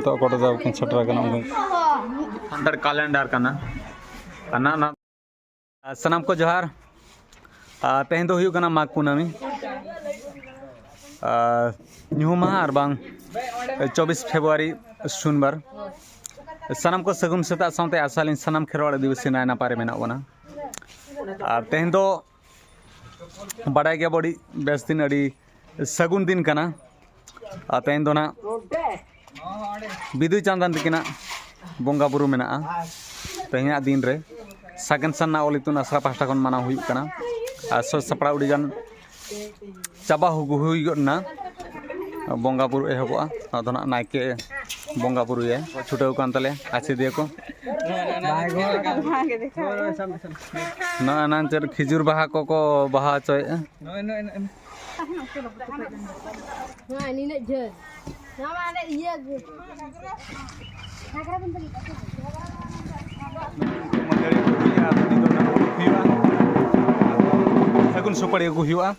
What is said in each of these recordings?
Untuk kota tahu kan setelah kena mungkin antar kalender kana karena sanam ko johar tehen do hiu kana mag kunami nyuma arbang 24 Februari sunbar sanam ko sagun seta saunte asalin sanam kherwal दिवस नायना पारे मेना बना तehen do badai ge body best din adi sagun din kana tehen do na Bidu चांदन तकिना बोंगा बुरु मेना तेहना दिन रे सागन सन्ना ओलितुन आसरा पास्टा खन माना हुई कना सो सपड़ा उडिगान चाबा हुईगना बोंगा बुरु एहबोआ अदना नायके बोंगा बुरु ये छुटाव कान तले आछि दिए को ना नांचर खिजुर बाहा को बाहा चय nah ini nak je nama anak iya je sagun supaya gu hiwa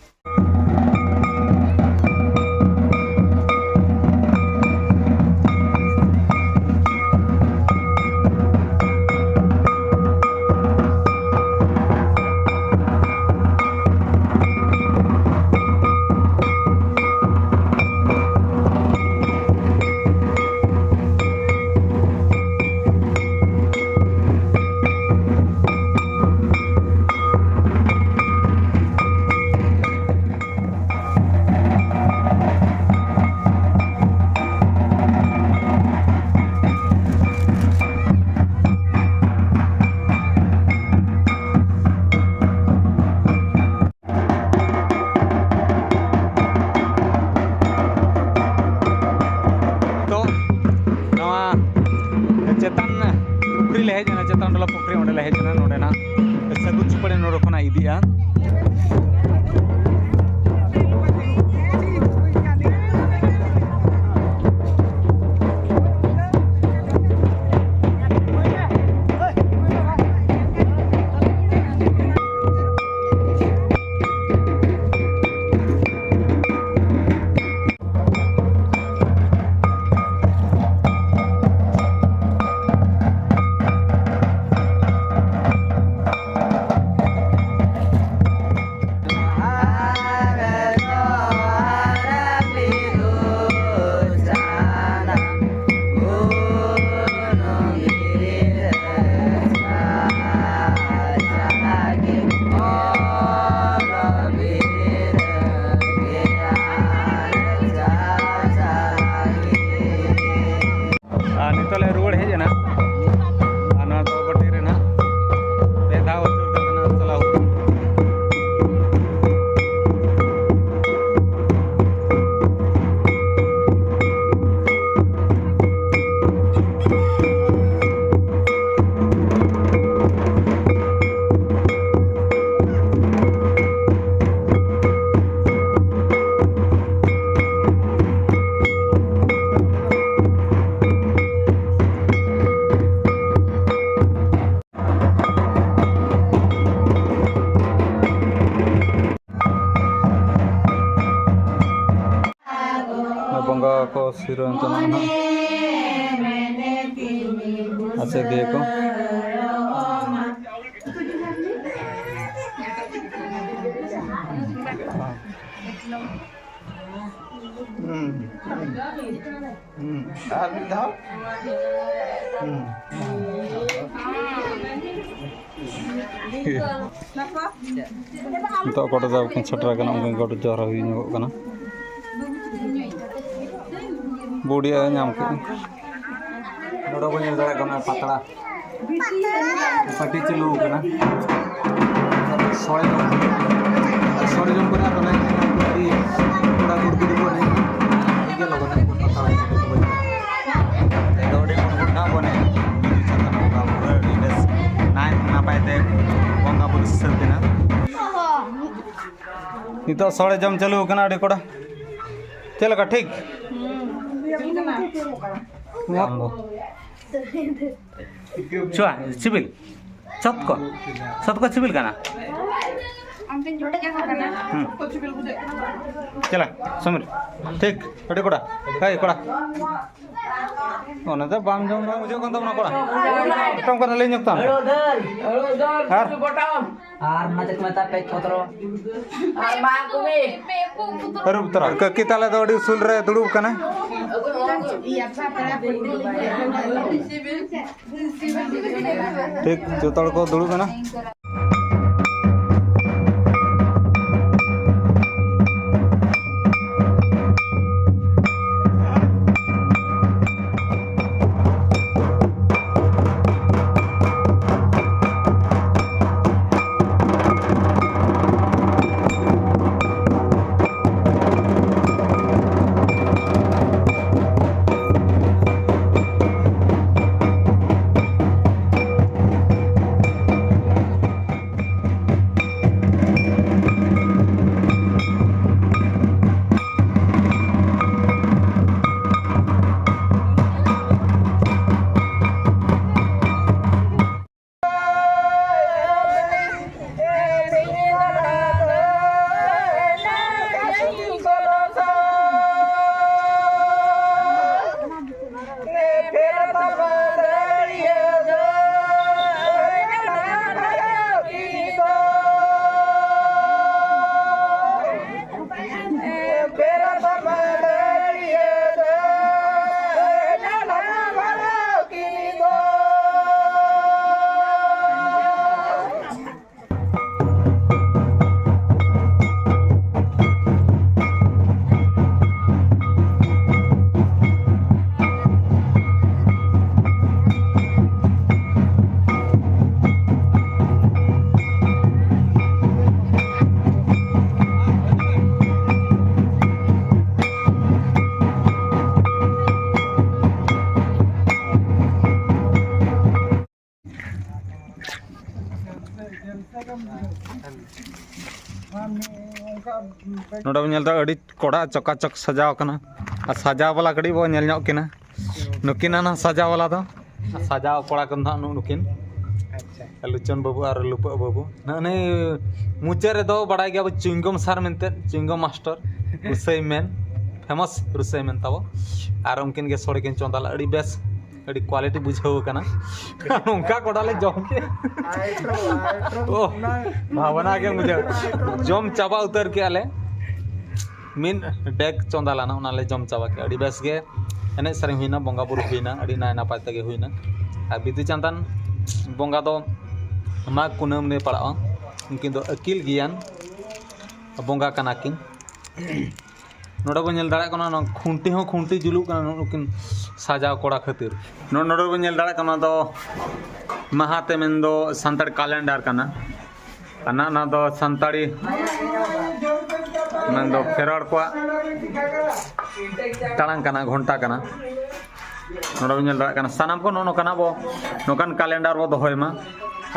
चेतन डला पुखरी ओंडे हेजना नोडेना सगुन सुपड़े नोडो खना इदिया नितले रुड़ हेजना आना तो बटी रे ना बेधा उचुर करना चलाओ बंगा को सिरंतन अच्छा देखो तो कोटा जाव kan setra kana ungkang koटा jara hui nyok kana bodi ay nyam ke nodo ko nyam dara kana patla pati chelu kana sore jom kana kana di pura kurdi ko ne ige logo ne patla dode ko na bone chatan ka pura des nai na paite bonga bur serdina नितो सड़े जम चलू कना अड़ी कोड़ा चल का ठीक चुआ सिबिल सत को सिबिल कना चला समीर ठीक अड़ी कोड़ा काय कोड़ा Ono ta bam jom bang ujung kan ta mana kora. Tong kan le nyok ta. Ar macet mata pek potro. Haru tara ka kita le dodi sul re duduk kana. Tik jotor ko duduk kana. नोड़ा बो अड़ी कोड़ा चकाचक सजाव कना सजाव वाला कड़ी बो nail ᱧᱚᱜ किना नुकिन ना सजाव वाला दो सजाव कोड़ा कन था नुकिन लुचन बाबू और लुपा बाबू नने मुचे रे दो बड़ा गया चुंगम सार मेनते चुंगम मास्टर रुसै मैन फेमस रुसै मैन तब और उनकिन के सोड़े किन चोंदाला अड़ी बेस अड़ी क्वालिटी बुझाव कना उनका कोड़ा ले जम के ओ भावना के मुझे जम चाबा उतर के आले मीन डेक चोंदाला ना उनाले जम चाबा के अड़ी बेस के एने सरिंग हुइना बंगा बुरु हुइना अड़ी नाय नापाय तगे हुइना आ बिदु चंदन बंगा दो माग कुनम ने पड़ा उनकिन दो अकिल ज्ञान बंगा कना किन नोड़ा बो नेल दाड़ा कना खुंटी हो खुंटी जुलु कना उनकिन साजाव कोड़ा खातिर नोड़ा बो नेल दाड़ा कना दो महाते मेन दो संताड़ कैलेंडर कना अना ना दो संताड़ी मेन दो फेराड़ को टांग कना घंटा कना नोड़ा बो नेल दाड़ा कना सानाम को नो कना बो नोकान कैलेंडर बो दोहय मा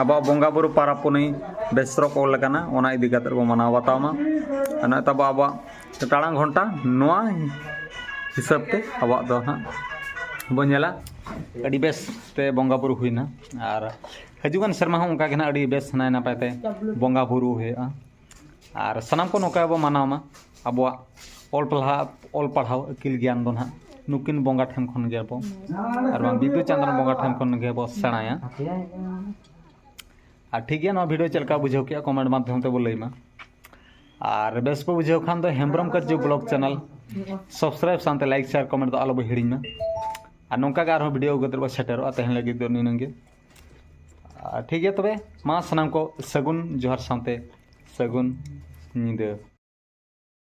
अब बंगा बुरु पारा पुनी बेसरो को लगना ओना इदी कतर बो मनाव बतामा अना तब अब टांग घंटा नोआ हिसाब ते अब दो हां बो नेला अड़ी बेस ते बंगा बुरु हुइना और हजुगान शर्मा उनका के ना अड़ी बेस नाय नापाय ते बंगा बुरु हे और सनाम को नोका बो मनावमा अब ऑल पढ़ाव अकिल ज्ञान दो ना नुकिन बंगा ठन खन गे बो और बिदु चंद्रन बंगा ठन खन गे बो सेणाया और ठीक है ना वीडियो चलका बुझाव के कमेंट माध्यम ते बोलई मा और बेस को बुझाव खान तो हेम्ब्रम कर जो ब्लॉग चैनल सब्सक्राइब सानते लाइक शेयर कमेंट तो आलो हिड़ी में और नौका गार वीडियो गतर बा सेटेरो तहन लगी दो निनगे ठीक है तबे मा सनाम को सगुन जोहार सानते सगुन निदे।